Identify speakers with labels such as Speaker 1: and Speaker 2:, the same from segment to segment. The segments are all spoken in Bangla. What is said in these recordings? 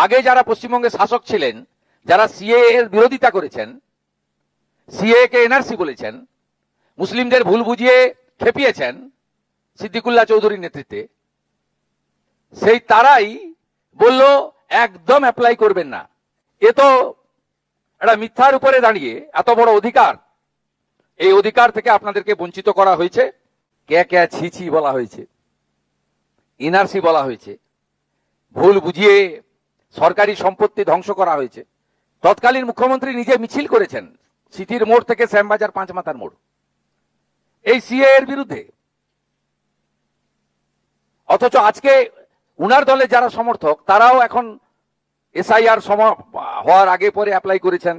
Speaker 1: আগে যারা পশ্চিমবঙ্গের শাসক ছিলেন, যারা সিএ এর বিরোধিতা করেছেন, সিএ কে এনআরসি বলেছেন, মুসলিমদের ভুল বুঝিয়ে খেপিয়েছেন সিদ্দিকুল্লাহ চৌধুরীর নেতৃত্বে, সেই তারাই বলল একদম অ্যাপ্লাই করবেন না। এ তো একটা মিথ্যার উপরে দাঁড়িয়ে এত বড় অধিকার, এই অধিকার থেকে আপনাদেরকে বঞ্চিত করা হয়েছে। কে কে ছিছি বলা হয়েছে, এনআরসি বলা হয়েছে, ভুল বুঝিয়ে সরকারি সম্পত্তি ধ্বংস করা হয়েছে। তৎকালীন মুখ্যমন্ত্রী নিজে মিছিল করেছেন সিটির মোড় থেকে শ্যামবাজার পাঁচমাথার মোড় এই সিএ এর বিরুদ্ধে। অথচ আজকে উনার দলের যারা সমর্থক তারাও এখন এসআইআর হওয়ার আগে পরে অ্যাপ্লাই করেছেন,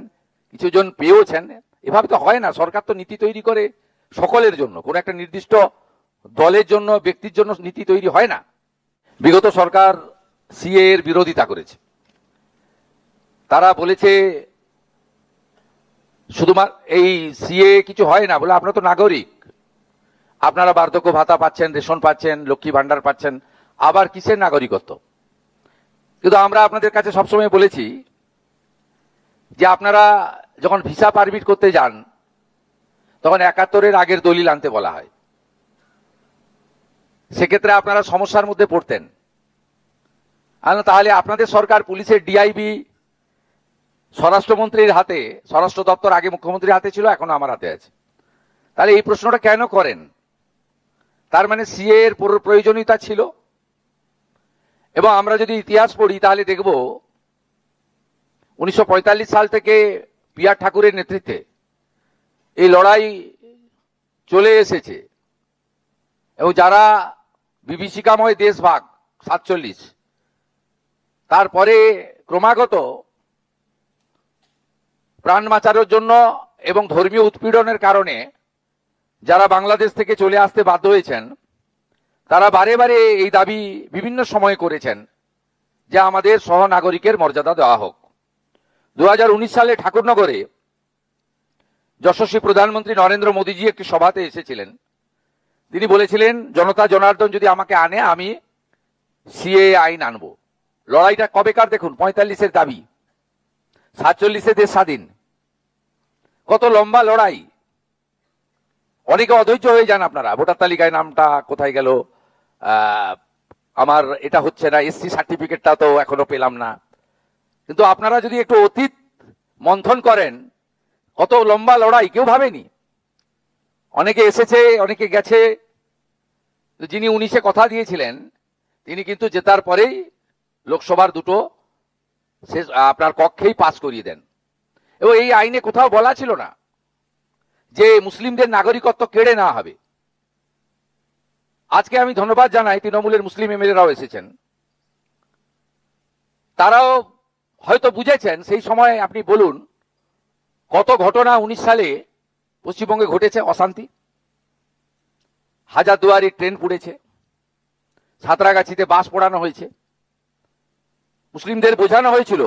Speaker 1: কিছু জন পেয়েওছেন। এভাবে তো হয় না। সরকার তো নীতি তৈরি করে সকলের জন্য, কোন একটা নির্দিষ্ট দলের জন্য, ব্যক্তির জন্য নীতি তৈরি হয় না। বিগত সরকার সিএ এর বিরোধিতা করেছে। তারা বলেছে শুধুমাত্র এই সিএ কিছু হয় না বলে, আপনারা তো নাগরিক, আপনারা বার্ধক্য ভাতা পাচ্ছেন, রেশন পাচ্ছেন, লক্ষ্মী ভান্ডার পাচ্ছেন, আবার কিসের নাগরিকত্ব? কিন্তু আমরা আপনাদের কাছে সবসময় বলেছি যে আপনারা যখন ভিসা পারমিট করতে যান তখন ৭১-এর আগের দলিল আনতে বলা হয়। সেক্ষেত্রে আপনারা সমস্যার মধ্যে পড়তেন। তাহলে আপনাদের সরকার, পুলিশের ডিআইবি স্বরাষ্ট্রমন্ত্রীর হাতে, স্বরাষ্ট্র দপ্তর আগে মুখ্যমন্ত্রীর হাতে ছিল, এখন আমার হাতে আছে। তাহলে এই প্রশ্নটা কেন করেন? তার মানে সিএ এর প্রয়োজনীয়তা ছিল। এবং আমরা যদি ইতিহাস পড়ি তাহলে দেখব 1945 সাল থেকে পিআর ঠাকুরের নেতৃত্বে এই লড়াই চলে এসেছে। এবং যারা বিভীষিকাময় দেশভাগ 47, তারপরে ক্রমাগত প্রাণ বাঁচানোর জন্য এবং ধর্মীয় উৎপীড়নের কারণে যারা বাংলাদেশ থেকে চলে আসতে বাধ্য হয়েছেন, তারা বারে বারে এই দাবি বিভিন্ন সময়ে করেছেন যে আমাদের সহনাগরিকের মর্যাদা দেওয়া হোক। 2019 সালে ঠাকুরনগরে যশস্বী প্রধানমন্ত্রী নরেন্দ্র মোদীজি একটি সভাতে এসেছিলেন। তিনি বলেছিলেন, জনতা জনার্দন যদি আমাকে আনে আমি সিএ আইন আনব। লড়াইটা কবেকার দেখুন, 45-এর দাবি, 47-এ দেশ স্বাধীন। কত লম্বা লড়াই। অনেকে অধৈর্য হয়ে যান আপনারা, ভোটার তালিকায় নামটা কোথায় গেল, আমার এটা হচ্ছে না, এসসি সার্টিফিকেটটা তো এখনো পেলাম না। কিন্তু আপনারা যদি একটু অতীত মন্থন করেন, কত লম্বা লড়াই কেউ ভাবেনি। অনেকে এসেছে, অনেকে গেছে। যিনি 19-এ কথা দিয়েছিলেন তিনি কিন্তু জেতার পরেই লোকসভার দুটো আপনার কক্ষেই পাস করিয়ে দেন। এবং এই আইনে কোথাও বলা ছিল না যে মুসলিমদের নাগরিকত্ব কেড়ে নেওয়া হবে। আজকে আমি ধন্যবাদ জানাই তৃণমূলের মুসলিম এমএলএরাও এসেছেন। তারাও হয়তো বুঝেছেন। সেই সময় আপনি বলুন কত ঘটনা 19 সালে পশ্চিমবঙ্গে ঘটেছে, অশান্তি। হাজারদুয়ারি ট্রেন পুড়েছে, সাঁতরাগাছিতে বাস পোড়ানো হয়েছে। মুসলিমদের বোঝানো হয়েছিল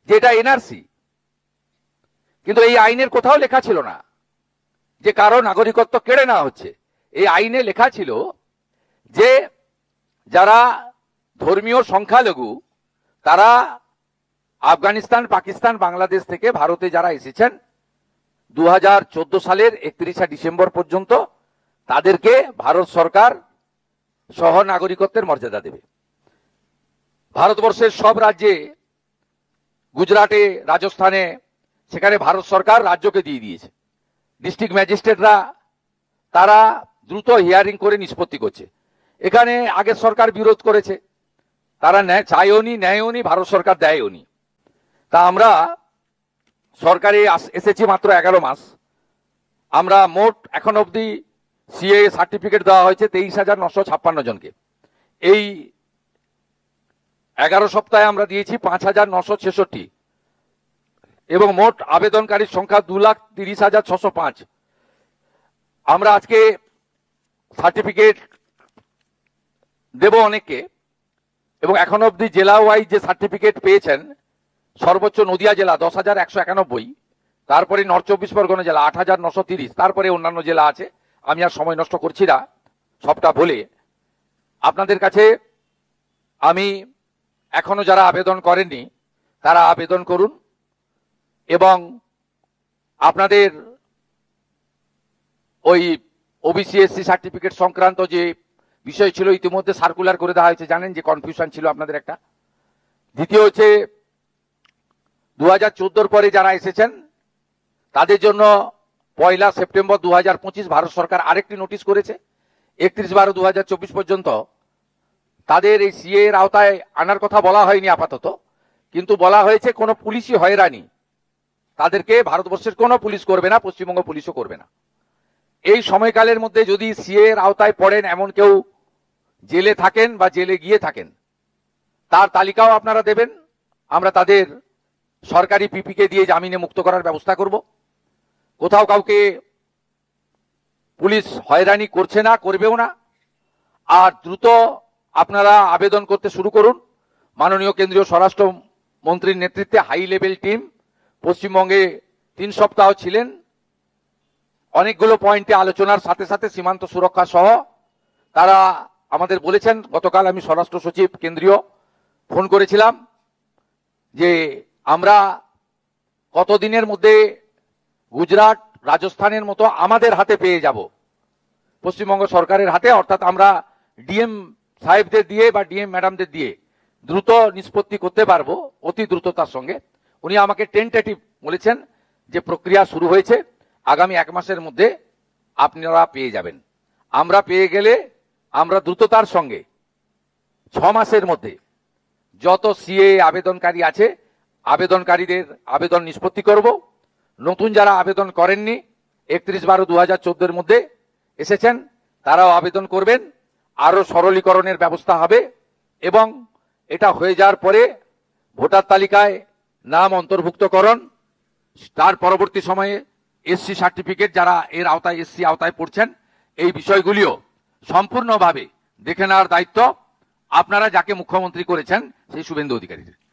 Speaker 1: যে এটা এনআরসি, কিন্তু এই আইনের কোথাও লেখা ছিল না যে কারো নাগরিকত্ব কেড়ে নেওয়া হচ্ছে। এই আইনে লেখা ছিল যে যারা ধর্মীয় সংখ্যালঘু, তারা আফগানিস্তান, পাকিস্তান, বাংলাদেশ থেকে ভারতে যারা এসেছেন 2014 সালের 31 ডিসেম্বর পর্যন্ত, তাদেরকে ভারত সরকার সহ নাগরিকত্বের মর্যাদা দেবে। ভারতবর্ষের সব রাজ্যে, গুজরাটে, রাজস্থানে, সেখানে ভারত সরকার রাজ্যকে দিয়ে দিয়েছে। ডিস্ট্রিক্ট ম্যাজিস্ট্রেটরা তারা দ্রুত হিয়ারিং করে নিষ্পত্তি করছে। এখানে আগের সরকার বিরোধ করেছে, তারা চায়ও নি, নেয়ও নি, ভারত সরকার দেয়ও নি। তা আমরা সরকারে এসেছি মাত্র 11 মাস। আমরা মোট এখন অবধি সিএ সার্টিফিকেট দেওয়া হয়েছে 23,956 জনকে। এই 11 সপ্তাহে আমরা দিয়েছি 5,966, এবং মোট আবেদনকারীর সংখ্যা 2,30,605। আমরা আজকে সার্টিফিকেট দেব অনেককে। এবং এখন অবধি জেলা ওয়াইজ যে সার্টিফিকেট পেয়েছেন, সর্বোচ্চ নদিয়া জেলা 10,191, তারপরে নর্থ 24 পরগনা জেলা 8,930, তারপরে অন্যান্য জেলা আছে। আমি আর সময় নষ্ট করছি না সবটা বলে। আপনাদের কাছে আমি এখনো যারা আবেদন করেননি তারা আবেদন করুন, এবং আপনাদের ওই ওবিসি এসসি সার্টিফিকেট সংক্রান্ত যে বিষয় ছিল ইতিমধ্যে সার্কুলার করে দেওয়া হয়েছে, জানেন যে কনফিউশন ছিল আপনাদের একটা। দ্বিতীয় হচ্ছে 2014 পরে যারা এসেছেন তাদের জন্য 1 সেপ্টেম্বর 2025 ভারত সরকার আরেকটি নোটিশ করেছে, 31/12/2024 পর্যন্ত তাদের এই সিএ এর আওতায় আনার কথা বলা হয়নি আপাতত, কিন্তু বলা হয়েছে কোনো পুলিশই হয়রানি তাদেরকে ভারতবর্ষের কোনো পুলিশ করবে না, পশ্চিমবঙ্গ পুলিশও করবে না। এই সময়কালের মধ্যে যদি সিএ এর আওতায় পড়েন, এমন কেউ জেলে থাকেন বা জেলে গিয়ে থাকেন, তার তালিকাও আপনারা দেবেন, আমরা তাদের সরকারি পিপিকে দিয়ে জামিনে মুক্ত করার ব্যবস্থা করব। কোথাও কাউকে পুলিশ হয়রানি করছে না, করবেও না। আর দ্রুত আপনারা আবেদন করতে শুরু করুন। মাননীয় কেন্দ্রীয় স্বরাষ্ট্র মন্ত্রীর নেতৃত্বে হাই লেভেল টিম পশ্চিমবঙ্গে 3 সপ্তাহ ছিলেন, অনেকগুলো পয়েন্টে আলোচনার সাথে সাথে সীমান্ত সুরক্ষা সহ তারা আমাদের বলেছেন। গতকাল আমি স্বরাষ্ট্র সচিব কেন্দ্রীয় ফোন করেছিলাম যে আমরা কতদিনের মধ্যে গুজরাট রাজস্থানের মতো আমাদের হাতে পেয়ে যাব, পশ্চিমবঙ্গ সরকারের হাতে, অর্থাৎ আমরা ডিএম সাহেবদের দিয়ে বা ডিএম ম্যাডামদের দিয়ে দ্রুত নিষ্পত্তি করতে পারবো অতি দ্রুততার সঙ্গে। উনি আমাকে টেন্টেটিভ বলেছেন যে প্রক্রিয়া শুরু হয়েছে, আগামী 1 মাসের মধ্যে আপনারা পেয়ে যাবেন। আমরা পেয়ে গেলে আমরা দ্রুততার সঙ্গে 6 মাসের মধ্যে যত সিএ আবেদনকারী আছে আবেদনকারীদের আবেদন নিষ্পত্তি করব। নতুন যারা আবেদন করেননি 31/12/2014 মধ্যে এসেছেন তারাও আবেদন করবেন, আরো সরলীকরণের ব্যবস্থা হবে, এবং এটা হয়ে যাওয়ার পরে ভোটার তালিকায় নাম অন্তর্ভুক্তকরণ, তার পরবর্তী সময়ে এসসি সার্টিফিকেট যারা এর আওতায় এসসি আওতায় পড়ছেন, এই বিষয়গুলিও সম্পূর্ণভাবে দেখে নেওয়ার দায়িত্ব আপনারা যাকে মুখ্যমন্ত্রী করেছেন সেই শুভেন্দু অধিকারীর।